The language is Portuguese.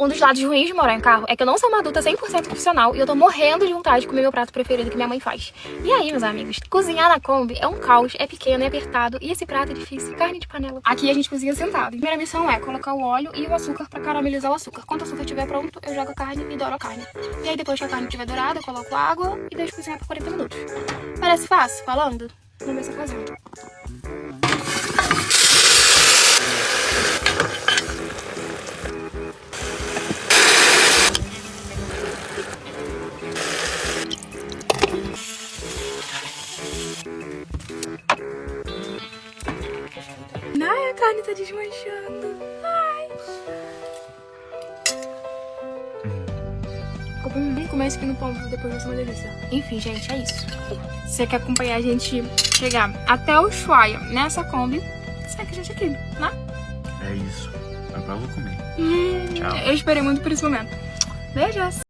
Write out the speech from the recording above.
Um dos lados ruins de morar em carro é que eu não sou uma adulta 100% profissional e eu tô morrendo de vontade de comer meu prato preferido que minha mãe faz. E aí, meus amigos, cozinhar na Kombi é um caos, é pequeno, é apertado e esse prato é difícil, carne de panela. Aqui a gente cozinha sentado. A primeira missão é colocar o óleo e o açúcar pra caramelizar o açúcar. Quando o açúcar estiver pronto, eu jogo a carne e douro a carne. E aí depois que a carne estiver dourada, eu coloco água e deixo cozinhar por 40 minutos. Parece fácil falando? Vamos ver se eu fazendo. Ai, a carne tá desmanchando. Ai. Vamos comer isso aqui no pão, depois vai ser uma delícia. Enfim, gente, é isso. Se você quer acompanhar a gente chegar até o Ushuaia nessa Kombi, segue a gente aqui, né? É isso. Agora eu vou comer. Tchau. Eu esperei muito por esse momento. Beijos!